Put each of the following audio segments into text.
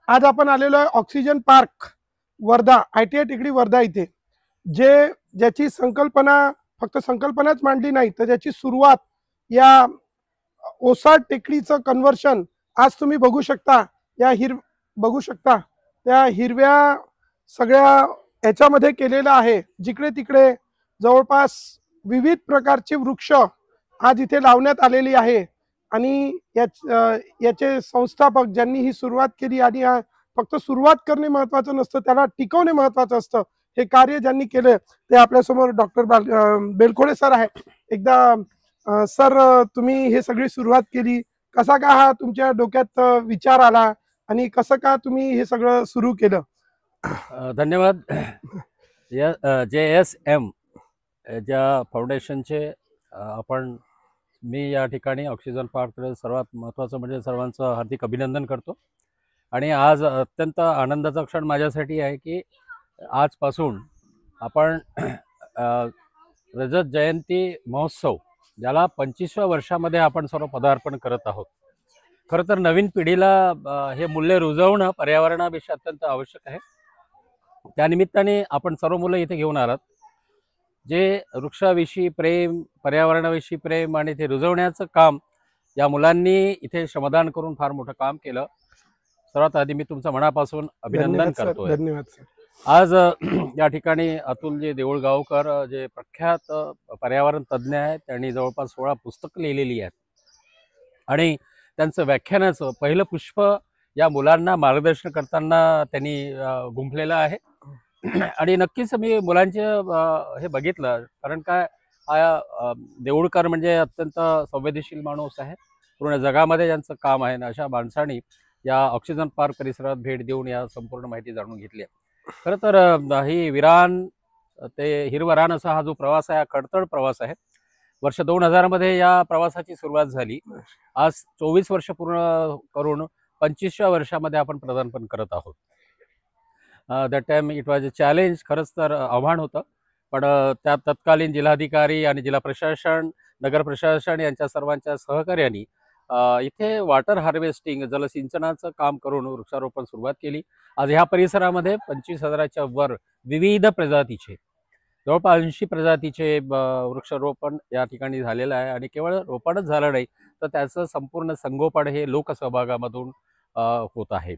आज आपण आलेलो आहे ऑक्सिजन पार्क वर्धा, ITI टेकडी वर्धा इथे, ज्याची संकल्पना फक्त संकल्पनाच मांडली नाही, तर ज्याची सुरुवात या ओसाड टेकडीचं कन्व्हर्शन आज तुम्ही बघू शकता. बघू शकता त्या हिरव्या सगळ्या याच्यामध्ये केलेलं आहे. जिकडे तिकडे जवळपास विविध प्रकारचे वृक्ष आज इथे लावण्यात आलेली आहे. आणि याचे संस्थापक ज्यांनी ही सुरुवात केली, आणि फक्त सुरुवात करणे महत्वाचं नसतं, त्याला टिकवणे महत्वाचं असतं. हे कार्य ज्यांनी केलं ते आपल्यासमोर डॉक्टर बेलखोडे सर आहे. एकदा सर, तुम्ही हे सगळी सुरुवात केली, कसा का हा तुमच्या डोक्यात विचार आला आणि कसं का तुम्ही हे सगळं सुरू केलं? धन्यवाद. JSM ज्या फाउंडेशनचे मी या ठिकाणी ऑक्सिजन पार्ककडे सर्वात महत्त्वाचं म्हणजे सर्वांचं हार्दिक अभिनंदन करतो. आणि आज अत्यंत आनंदाचा क्षण माझ्यासाठी आहे की आजपासून आपण रजत जयंती महोत्सव, ज्याला 25व्या वर्षामध्ये आपण सर्व पदार्पण करत आहोत. खरं तर नवीन पिढीला हे मूल्य रुजवणं पर्यावरणाविषयी अत्यंत आवश्यक आहे. त्यानिमित्ताने आपण सर्व मुलं इथे घेऊन आलात, जे वृक्षाविषयी प्रेम, पर्यावरणाविषयी प्रेम आणि ते रुजवण्याचं काम या मुलांनी इथे श्रमदान करून फार मोठं काम केलं. सर्वात आधी मी तुमचं मनापासून अभिनंदन करतो. धन्यवाद सर. आज या ठिकाणी अतुलजी देऊळगावकर, जे प्रख्यात पर्यावरण तज्ज्ञ आहेत, त्यांनी जवळपास 16 पुस्तकं लिहिलेली आहेत आणि त्यांचं व्याख्यानाचं पहिलं पुष्प या मुलांना मार्गदर्शन करताना त्यांनी गुंफलेलं आहे. आणि नक्कीच मी मुलांचे हे बघितलं, कारण काय, देऊळकर म्हणजे अत्यंत संवेदनशील माणूस आहे. पूर्ण जगामध्ये ज्यांचं काम आहे ना, अशा माणसांनी या ऑक्सिजन पार्क परिसरात भेट देऊन या संपूर्ण माहिती जाणून घेतली आहे. खरं तर ही विरान ते हिरवरान असा हा जो प्रवास आहे, हा खडतर प्रवास आहे. वर्ष 2000 मध्ये या प्रवासाची सुरुवात झाली. आज 24 वर्ष पूर्ण करून 25व्या वर्षामध्ये आपण पदार्पण करत आहोत. That time it was a challenge, खरंच तर आव्हान होतं. पण त्या तत्कालीन जिल्हाधिकारी आणि जिल्हा प्रशासन, नगर प्रशासन यांच्या सर्वांच्या सहकार्याने इथे वॉटर हार्वेस्टिंग, जलसिंचनाचं काम करून वृक्षारोपण सुरुवात केली. आज ह्या परिसरामध्ये 25,000च्या वर विविध प्रजातीचे, जवळपास 80 प्रजातीचे वृक्षारोपण या ठिकाणी झालेलं आहे. आणि केवळ रोपणच झालं नाही, तर त्याचं संपूर्ण संगोपन हे लोकसहभागामधून होत आहे.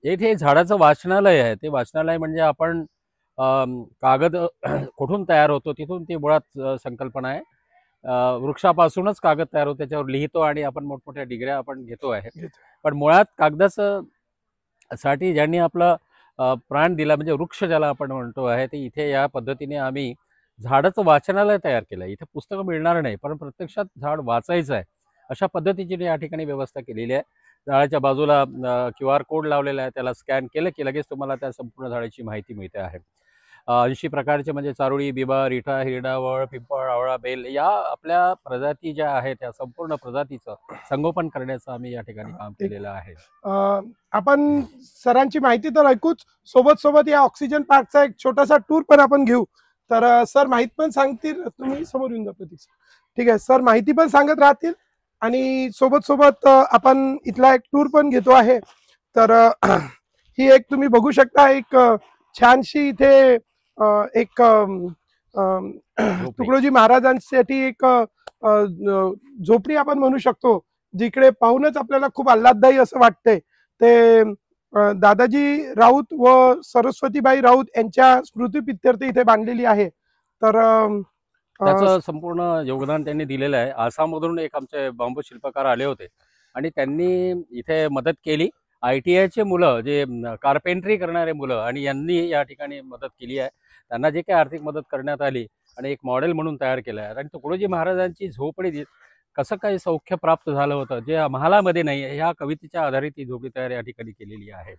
येथे झाडाचं वाचनालय आहे. ते वाचनालय म्हणजे आपण कागद कुठून तयार होतो तिथून ती मुळात संकल्पना आहे. वृक्षापासूनच कागद तयार होतो, त्याच्यावर लिहितो आणि आपण मोठमोठ्या डिग्र्या आपण घेतो आहे. पण मुळात कागदाचं साठी ज्यांनी आपला प्राण दिला, म्हणजे वृक्ष ज्याला आपण म्हणतो आहे, ते इथे या पद्धतीने आम्ही झाडाचं वाचनालय तयार केलं. इथे पुस्तकं मिळणार नाही, पण प्रत्यक्षात झाड वाचायचं आहे अशा पद्धतीची या ठिकाणी व्यवस्था केलेली आहे. झाडाच्या बाजूला QR कोड लावलेला आहे, त्याला स्कॅन केलं की लगेच तुम्हाला त्या संपूर्ण झाडाची माहिती मिळते आहे. 80 प्रकारचे म्हणजे चारोळी, बिबा, रिठा, हिरडा, वळ, पिंपळ, आवळा, बेल या आपल्या प्रजाती ज्या आहेत, त्या संपूर्ण प्रजातीचं संगोपन करण्याचं आम्ही या ठिकाणी काम केलेलं आहे. आपण सरांची माहिती तर ऐकूच, सोबत या ऑक्सिजन पार्कचा एक छोटासा टूर पण आपण घेऊ. तर सर माहिती पण सांगतील, तुम्ही समोर येऊन जा प्रतीक. ठीक आहे सर, माहिती पण सांगत राहतील आणि सोबत आपण इथला एक टूर पण घेतो आहे. तर ही एक तुम्ही बघू शकता, एक छानशी इथे एक तुकडोजी महाराजांसाठी एक झोपडी आपण म्हणू शकतो, जिकडे पाहूनच आपल्याला खूप आल्हाददायी असं वाटतंय. ते दादाजी राऊत व सरस्वतीबाई राऊत यांच्या स्मृतिप्रित्यर्थ इथे बांधलेली आहे. तर त्याचं संपूर्ण योगदान त्यांनी दिलेलं आहे. आसाममधून एक आमचे बांबू शिल्पकार आले होते आणि त्यांनी इथे मदत केली. ITIचे मुलं, जे कार्पेंट्री करणारे मुलं, आणि यांनी या ठिकाणी मदत केली आहे. त्यांना जे काही आर्थिक मदत करण्यात आली आणि एक मॉडेल म्हणून तयार केलं आहे. आणि तुकडोजी महाराजांची झोपडी कसं काही सौख्य प्राप्त झालं होतं, जे महालामध्ये नाही, ह्या कवितेच्या आधारित ही झोपडी तयार या ठिकाणी केलेली आहे.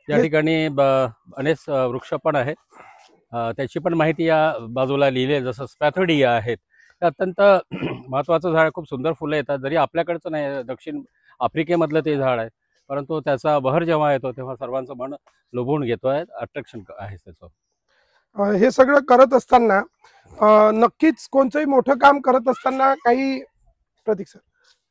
या ठिकाणी अनेक वृक्ष पण आहेत, त्याची पण माहिती या बाजूला लिहिली आहे. जसं स्पॅथोडिया आहेत, ते अत्यंत महत्त्वाचं झाड, खूप सुंदर फुलं येतात. जरी आपल्याकडचं नाही, दक्षिण आफ्रिकेमधलं ते झाड आहे, परंतु त्याचा बहर जेव्हा येतो तेव्हा सर्वांचं मन लोभून घेतो आहे, अट्रॅक्शन आहे त्याचं. हे सगळं करत असताना नक्कीच कोणतंही मोठं काम करत असताना काही, प्रतीक सर,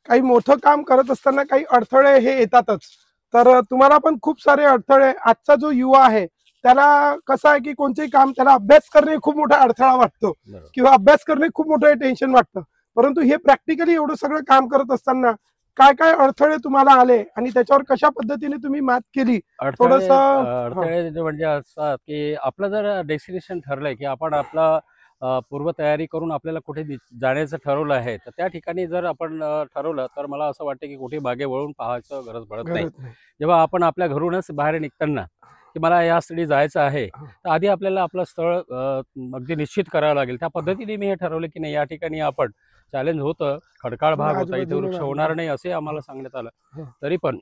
काही मोठं काम करत असताना काही अडथळे हे येतातच. तर तुम्हाला पण खूप सारे अडथळे, आजचा जो युवा आहे त्याला कसं आहे की कोणतेही काम त्याला अभ्यास करणे खूप मोठा अडथळा वाटतो किंवा अभ्यास करणे खूप मोठं टेन्शन वाटतं, परंतु हे प्रॅक्टिकली एवढं सगळं काम करत असताना काय काय अडथळे तुम्हाला आले आणि त्याच्यावर कशा पद्धतीने तुम्ही मात केली? अडथळे थोडंसं म्हणजे असं की आपलं जर डेस्टिनेशन ठरलंय की आपण आपला पूर्वतयारी करून आपल्याला कुठे जाण्याचं ठरवलं आहे, तर त्या ठिकाणी जर आपण ठरवलं तर मला असं वाटतं की कुठे मागे वळून पाहायचं गरज पडत नाही. गरज नाही. जेव्हा आपण आपल्या घरूनच बाहेर निघताना की मला यासाठी जायचं आहे, तर आधी आपल्याला आपलं स्थळ अगदी निश्चित करावं लागेल. त्या पद्धतीने मी हे ठरवलं की नाही, या ठिकाणी आपण चॅलेंज होतं, खडकाळ भाग होता, इथे आजूबाजूने वृक्ष नाही. होणार नाही असे आम्हाला सांगण्यात आलं. हं. तरी पण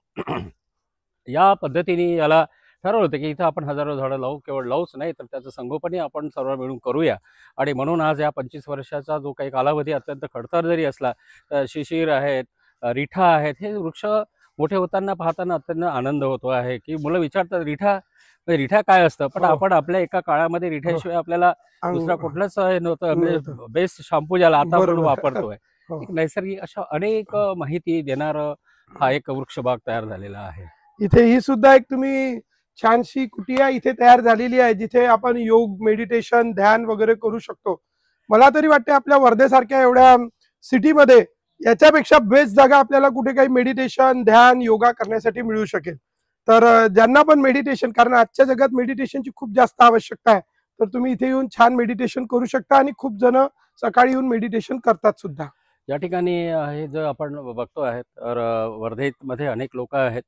या पद्धतीने याला ठरवलं होतं की इथं आपण हजारो झाडं लावू, केवळ लावूच नाही तर त्याचं संगोपनही आपण सर्व मिळून करूया. आणि म्हणून आज या 25 वर्षाचा जो काही कालावधी अत्यंत खडतर जरी असला, तर शिशीर आहेत, रिठा आहेत, हे वृक्ष मोठे होताना पाहताना अत्यंत आनंद होतो आहे की मुलं विचारतात रिठा काय असतं, पण हो. आपण आपल्या एका काळामध्ये रिठ्याशिवाय आपल्याला दुसरा कुठलाच हे नव्हतं. म्हणजे नव्हतं. बेस्ट शॅम्पू ज्याला आता आपण बरोबर. वापरतोय, हो. एक नैसर्गिक अशा अनेक माहिती देणारं हा एक वृक्षबाग तयार झालेला आहे. इथे ही सुद्धा एक तुम्ही छानशी कुटिया इथे तयार झालेली आहे, जिथे आपण योग, मेडिटेशन, ध्यान वगैरे करू शकतो. मला तरी वाटते आपल्या वर्धेसारख्या एवढ्या सिटीमध्ये याच्यापेक्षा बेस्ट जागा आपल्याला कुठे काही मेडिटेशन, ध्यान, योगा करण्यासाठी मिळू शकेल. तर ज्यांना पण मेडिटेशन, कारण आजच्या जगात मेडिटेशनची खूप जास्त आवश्यकता आहे, तर तुम्ही इथे येऊन छान मेडिटेशन करू शकता आणि खूप जण सकाळी येऊन मेडिटेशन करतात सुद्धा. या ठिकाणी हे जर आपण बघतो आहे तर वर्धेमध्ये अनेक लोक आहेत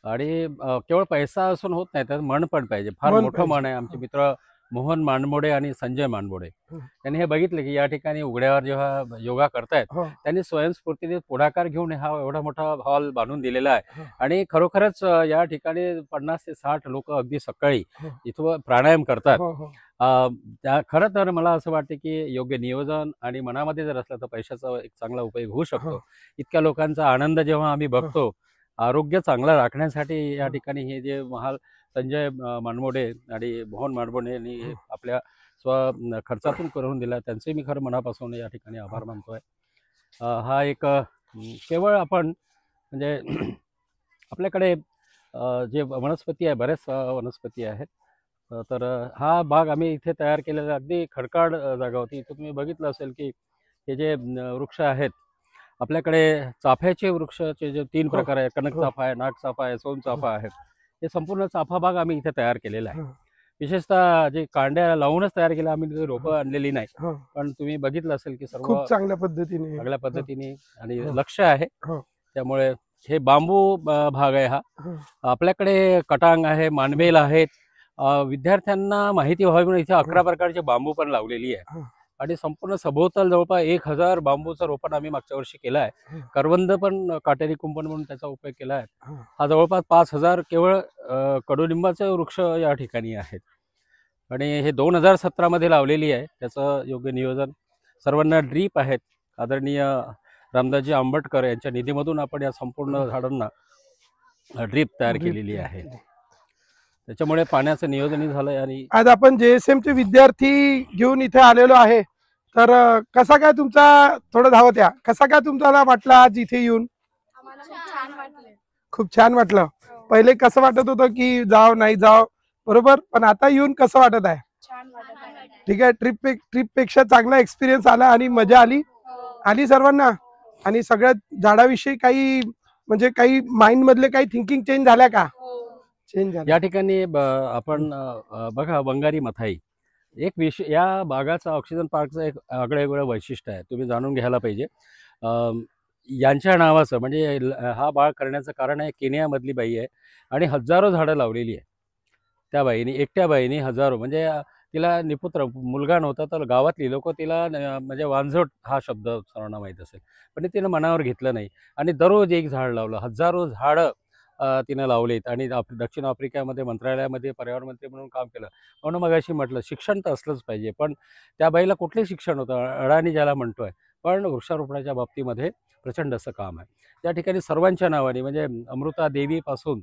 आणि केवळ पैसा असून होत नाही, तर मन पण पाहिजे. फार मन मोठं पाहिजे. मन आहे. आमचे मित्र मोहन मानमोडे आणि संजय मानमोडे हं. त्यांनी हे बघितलं की या ठिकाणी उघड्यावर जेव्हा योगा करतायत, हो. त्यांनी स्वयंस्फूर्तीने पुढाकार घेऊन हा एवढा मोठा हॉल बांधून दिलेला आहे. हो. आणि खरोखरच या ठिकाणी 50 ते 60 लोक अगदी सकाळी हो. इथं प्राणायाम करतात. हो. हो. खरं तर मला असं वाटतं की योग्य नियोजन आणि मनामध्ये जर असलं तर पैशाचा एक चांगला उपयोग होऊ शकतो. हो. इतक्या लोकांचा आनंद जेव्हा आम्ही बघतो, आरोग्य चांगलं राखण्यासाठी या हो. ठिकाणी हे जे संजय मानमोडे आणि मोहन मानमोडे यांनी हे आपल्या खर्चातून करून दिला, त्यांचे मी खरं मनापासून या ठिकाणी आभार मानतोय. हा एक केवळ आपण म्हणजे आपल्याकडे जे वनस्पती आहे, बऱ्याच वनस्पती आहेत. तर हा बाग आम्ही इथे तयार केलेला अगदी खडकाळ जागा होती. इथं तुम्ही बघितलं असेल की हे जे वृक्ष आहेत, आपल्याकडे चाफ्याचे वृक्षाचे जे 3 हो. प्रकार आहेत, कनक हो. चाफा आहे, नागचाफा आहे, सोनचाफा आहे. हे संपूर्ण चाफा बाग आम्ही इथे तयार केलेला आहे. हो. विशेषतः जे कांड्या लावूनच तयार केल्या, आम्ही तिथे रोपं आणलेली नाही. हो. पण तुम्ही बघितलं असेल की सर्व खूप चांगल्या पद्धतीने. चांगल्या हो. पद्धतीने आणि हो. लक्ष आहे. हो. त्यामुळे हे बांबू भाग आहे हा. हो. आपल्याकडे कटांग आहे, मानवेल आहेत. विद्यार्थ्यांना माहिती व्हावी म्हणून इथे 11 प्रकारचे बांबू पण लावलेली आहे. हो. आणि संपूर्ण सभोवताल जवळपास 1000 बांबूचं रोपण आम्ही मागच्या वर्षी केलं आहे. हो. करवंद पण काटेरी कुंपण म्हणून त्याचा उपयोग केला आहे. हो. हा जवळपास 5000 केवळ कडुलिंबाचे वृक्ष या ठिकाणी आहेत. आणि हे 2017 मध्ये लावलेली आहे. त्याचं योग्य नियोजन, सर्वांना ड्रीप आहेत. आदरणीय रामदासजी आंबटकर यांच्या निधीमधून आपण या संपूर्ण झाडांना ड्रीप तयार केलेली आहे. त्याच्यामुळे पाण्याचं नियोजनही झालंय. आणि आज आपण JSM चे विद्यार्थी घेऊन इथे आलेलो आहे, तर कसा काय तुमचा, थोडं धावत या, कसा काय तुम्हाला वाटलं आज इथे येऊन? आम्हाला खूप छान वाटले. खूप छान वाटलं. पहिले कसं वाटत होतं की जाव नाही जाव, बरोबर, पण आता येऊन कसं वाटत आहे? छान वाटत आहे. ठीक आहे. ट्रिप पेक्षा चांगला एक्सपिरियन्स आला आणि मजा आली आली सर्वांना. आणि सगळ्या झाडाविषयी काही म्हणजे काही माइंड मधले काही थिंकिंग चेंज झाल्या का? चेंज झाल्या. या ठिकाणी आपण बघा, वंगारी मथाई एक विषय, या बागाचा ऑक्सिजन पार्कचं एक आगळेवेगळं वैशिष्ट्य आहे, तुम्ही जाणून घ्यायला पाहिजे. यांच्या नावाचं म्हणजे हा बाग करण्याचं कारण आहे, केनियामधली बाई आहे आणि हजारो झाडं लावलेली आहे. त्या बाईने, एकट्या बाईने हजारो, म्हणजे तिला निपुत्र मुलगा नव्हता, तर गावातली लोक तिला म्हणजे वांझोट हा शब्द सर्वांना माहीत असेल, पण तिनं मनावर घेतलं नाही आणि दररोज एक झाड लावलं. हजारो झाडं तिनं लावलीत आणि दक्षिण आफ्रिकेमध्ये मंत्रालयामध्ये पर्यावरण मंत्री म्हणून काम केलं. म्हणून मगाशी म्हटलं शिक्षण तर असलंच पाहिजे, पण त्या बाईला कुठलंही शिक्षण होतं, अडाणी ज्याला म्हणतोय, पण वृक्षारोपणाच्या बाबतीमध्ये प्रचंड असं काम आहे. त्या ठिकाणी सर्वांच्या नावाने, म्हणजे अमृता देवीपासून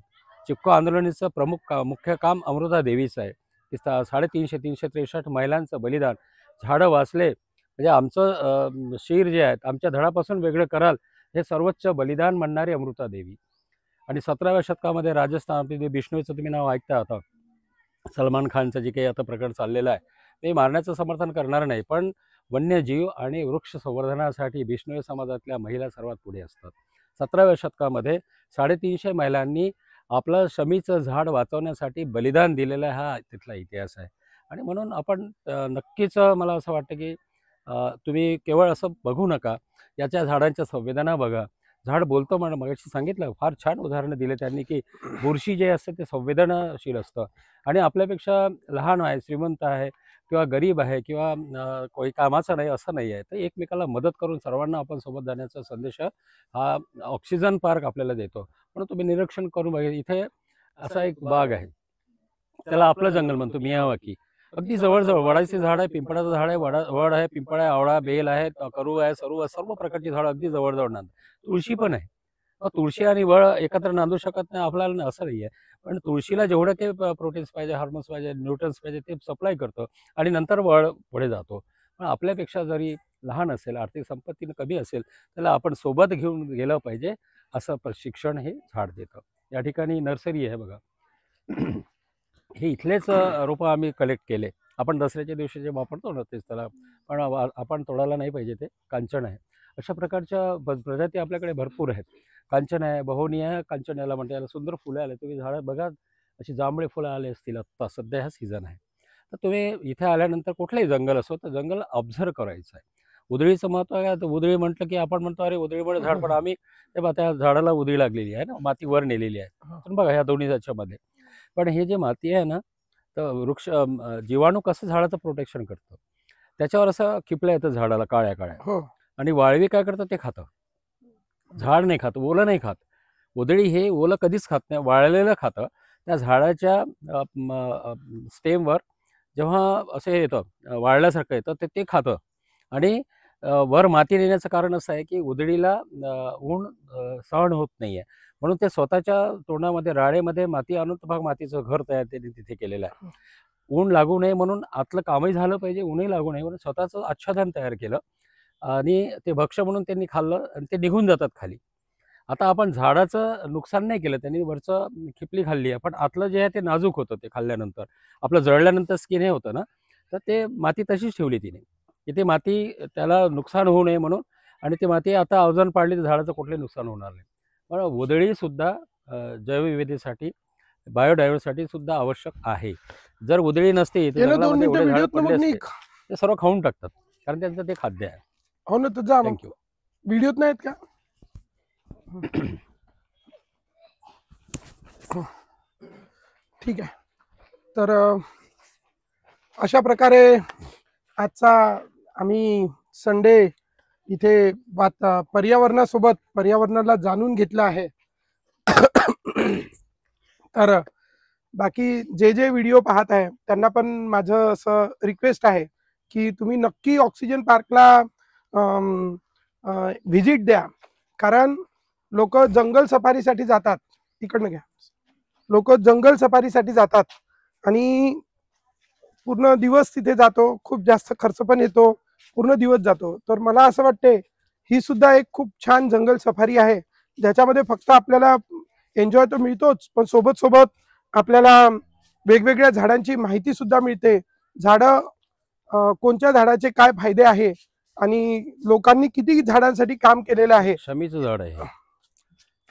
चिपको आंदोलनाचं मुख्य काम अमृता देवीचं आहे. 363 महिलांचं बलिदान, झाडं वाचले म्हणजे आमचं शिर जे आहेत, आमच्या धडापासून वेगळं कराल, हे सर्वोच्च बलिदान म्हणणारी अमृता देवी. आणि 17व्या शतकामध्ये राजस्थानातील बिष्णोईचं तुम्ही नाव ऐकता आता, सलमान खानचं जे काही आता प्रकरण चाललेलं आहे ते मारण्याचं समर्थन करणार नाही, पण वन्यजीव आणि वृक्ष संवर्धनासाठी बिष्णोई समाजातल्या महिला सर्वात पुढे असतात. 17व्या शतकामध्ये 350 महिलांनी आपलं शमीचं झाड वाचवण्यासाठी बलिदान दिलेला हा तिथला इतिहास आहे. आणि म्हणून आपण नक्कीच मला असं वाटतं की तुम्ही केवळ असं बघू नका, याच्या झाडांच्या संवेदना बघा. झाड बोलतो म्हणून मगाशी सांगितलं, फार छान उदाहरणं दिले त्यांनी की बुरशी जे असतं ते संवेदनशील असतं आणि आपल्यापेक्षा लहान आहे, श्रीमंत आहे किंवा गरीब आहे किंवा कोणी कामाचं नाही असं नाही आहे, तर एकमेकाला मदत करून सर्वांना आपण सोबत जाण्याचा संदेश हा ऑक्सिजन पार्क आपल्याला देतो. म्हणून तुम्ही निरीक्षण करून बघा, इथे असा एक बाग आहे, त्याला आपलं जंगल म्हणतो, मियावाकी. अगदी जवळजवळ वडाचे झाड आहे, पिंपळाचं झाड आहे, वड आहे, पिंपळ आहे, आवळा, बेल आहे, करू आहे, सरू आहे, सर्व प्रकारची झाडं अगदी जवळजवळ नांद. तुळशी पण आहे. तुळशी आणि वड एकत्र नांदू शकत नाही आपल्याला असं नाही आहे, पण तुळशीला जेवढं काही प्रोटीन्स पाहिजे, हार्मोन्स पाहिजे, न्यूट्रन्स पाहिजे ते सप्लाय करतं आणि नंतर वड पुढे जातो. पण आपल्यापेक्षा जरी लहान असेल, आर्थिक संपत्तीनं कमी असेल, त्याला आपण सोबत घेऊन गेलं पाहिजे, असं प्रशिक्षण हे झाड देतं. या ठिकाणी नर्सरी आहे बघा. हे इथलेच रोपं आम्ही कलेक्ट केले. आपण दसऱ्याच्या दिवशी जे वापरतो ना तेच त्याला, पण आपण तोडायला नाही पाहिजे, ते कांचन आहे. अशा प्रकारच्या प्रजाती आपल्याकडे भरपूर आहेत. कांचन आहे, बहोनी आहे, कांचन याला म्हणते, याला सुंदर फुलं आले. तुम्ही झाडं बघा, अशी जांभळे फुलं आले असतील आत्ता, सध्या हा सीझन आहे. तर तुम्ही इथे आल्यानंतर कुठलंही जंगल असो तर जंगल ऑब्झर्व करायचं आहे. उधळीचं महत्त्व काय, तर उधळी म्हटलं की आपण म्हणतो अरे उधळीमुळे झाड, पण आम्ही ते बा त्या झाडाला उधळी लागलेली आहे ना, माती वर नेलेली आहे. पण बघा ह्या दोन्ही याच्यामध्ये, पण हे जे माती आहे ना, तर वृक्ष जीवाणू कसं झाडाचं प्रोटेक्शन करतं, त्याच्यावर असं खिपल्या येतं झाडाला काळ्या काळ्या. आणि वाळवी काय करतं, ते खातं. झाड नाही खात, ओलं नाही खात. उधळी हे ओलं कधीच खात नाही, वाळलेलं खातं. त्या झाडाच्या स्टेमवर जेव्हा असं येतं, वाळल्यासारखं येतं, ते खातं. आणि वर माती नेण्याचं कारण असं आहे की उधळीला ऊन सहन होत नाही आहे, म्हणून ते स्वतःच्या तोंडामध्ये राळेमध्ये माती आणून भाग मातीचं घर तयार त्यांनी तिथे केलेलं आहे. ऊन लागू नये म्हणून, आतलं कामही झालं पाहिजे, ऊनही लागू नये म्हणून स्वतःचं आच्छादन तयार केलं आणि ते भक्ष्य म्हणून त्यांनी खाल्लं आणि ते निघून जातात खाली. आता आपण झाडाचं नुकसान नाही केलं, त्यांनी वरचं खिपली खाल्ली आहे, पण आतलं जे आहे ते नाजूक होतं. ते खाल्ल्यानंतर आपलं जळल्यानंतर स्किन हे होतं ना, तर ते माती तशीच ठेवली तिने, की ते माती त्याला नुकसान होऊ नये म्हणून. आणि ती माती आता अवजान पाडली तर झाडाचं कुठलंही नुकसान होणार नाही. पण उधळीसुद्धा जैवविविधतेसाठी, बायोडायव्हर्सिटी सुद्धा आवश्यक आहे. जर उधळी नसती तर जंगलामध्ये एवढे झाडं पडले असते, ते सर्व खाऊन टाकतात, कारण त्यांचं ते खाद्य आहे. हो ना, तुझा थँक्यू. व्हिडिओत नाहीत का? ठीक आहे. तर अशा प्रकारे आजचा आम्ही संडे इथे पर्यावरणासोबत पर्यावरणाला जाणून घेतलं आहे. तर बाकी जे जे व्हिडिओ पाहत आहे त्यांना पण माझं असं रिक्वेस्ट आहे की तुम्ही नक्की ऑक्सिजन पार्कला व्हिजिट द्या, कारण लोक जंगल सफारीसाठी जातात. तिकडनं घ्या. लोक जंगल सफारीसाठी जातात आणि पूर्ण दिवस तिथे जातो, खूप जास्त खर्च पण येतो, पूर्ण दिवस जातो. तर मला असं वाटते ही सुद्धा एक खूप छान जंगल सफारी आहे, ज्याच्यामध्ये फक्त आपल्याला एन्जॉय तर मिळतोच, पण सोबत सोबत आपल्याला वेगवेगळ्या झाडांची माहिती सुद्धा मिळते. झाडं कोणत्या झाडाचे काय फायदे आहे आणि लोकांनी किती झाडांसाठी काम केलेलं आहे. शमीचं झाड आहे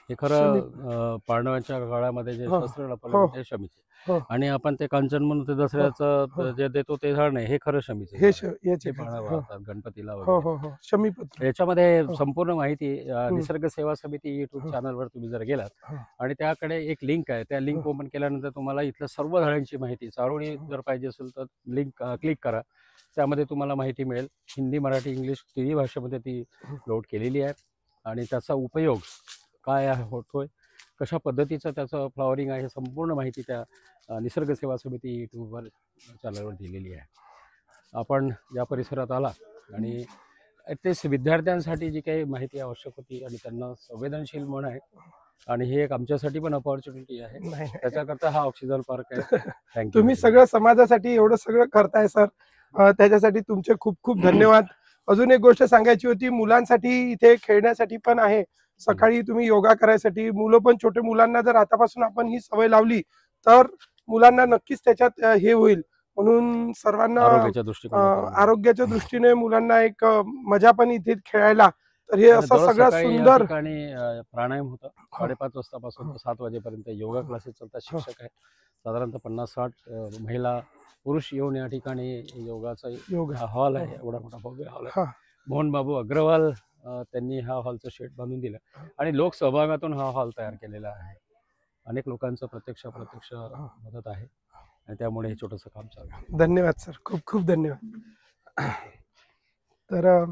हे खरं. पांडवांच्या काळामध्ये जे शस्त्र लपवले ते शमीचे, आणि आपण ते कांचन म्हणून ते दसऱ्याचं जे देतो ते झाड नाही, हे खरं शमीचे. हे पानं वाहतात गणपतीला वगैरे. शमीपत्र. याच्यामध्ये संपूर्ण माहिती निसर्ग सेवा समिती युट्यूब चॅनलवर तुम्ही जर गेलात आणि त्याकडे एक लिंक आहे, त्या लिंक ओपन केल्यानंतर तुम्हाला इथल्या सर्व झाडांची माहिती, चारोळी जर पाहिजे असेल तर लिंक क्लिक करा, त्यामध्ये तुम्हाला माहिती मिळेल. हिंदी, मराठी, इंग्लिश तिन्ही भाषेमध्ये ती लोड केलेली आहे. आणि त्याचा उपयोग काय होतोय, कशा पद्धतीचं त्याचं फ्लॉवरिंग आहे, संपूर्ण माहिती त्या निसर्ग सेवा समिती यूट्यूबवर चॅनलवर दिलेली आहे. आपण या परिसरात आला आणि तेच विद्यार्थ्यांसाठी जी काही माहिती आवश्यक होती आणि त्यांना संवेदनशील मन आहे, आणि हे एक आमच्यासाठी पण अपॉर्च्युनिटी आहे, त्याच्याकरता हा ऑक्सिजन पार्क आहे. थँक्यू. तुम्ही सगळं समाजासाठी एवढं सगळं करताय सर, त्याच्यासाठी तुमचे खूप खूप धन्यवाद. अजून एक गोष्ट सांगायची होती, मुलांसाठी इथे खेळण्यासाठी पण आहे. सकाळी तुम्ही योगा करायसाठी मुलं पण छोटे मुलांना जर आतापासून आपण ही सवय लावली तर मुलांना नक्कीच त्याच्यात हे होईल. म्हणून सर्वांना आरोग्याच्या दृष्टिकोनातून आरोग्याच्या दृष्टीने मुलांना एक मजा पण इथे खेळायला, तर हे असं दररोज सगळं सकाळी या सुंदर ठिकाणी प्राणायाम होतं 5:30 वाजतापासून ते 7 वाजेपर्यंत योगा क्लासेस चालतात. शिक्षक आहेत साधारणतः 50-60 महिला पुरुष येऊन या ठिकाणी योगाचा योगा हॉल आहे, एवढा मोठा भव्य हॉल आहे. हा. मोहन बाबू अग्रवाल त्यांनी हा हॉलचं शेड बांधून दिलं आणि लोकसहभागातून हा हॉल तयार केलेला आहे. अनेक लोकांचं प्रत्यक्ष मदत आहे आणि त्यामुळे हे छोटंसं काम चालू आहे. धन्यवाद सर, खूप खूप धन्यवाद. तर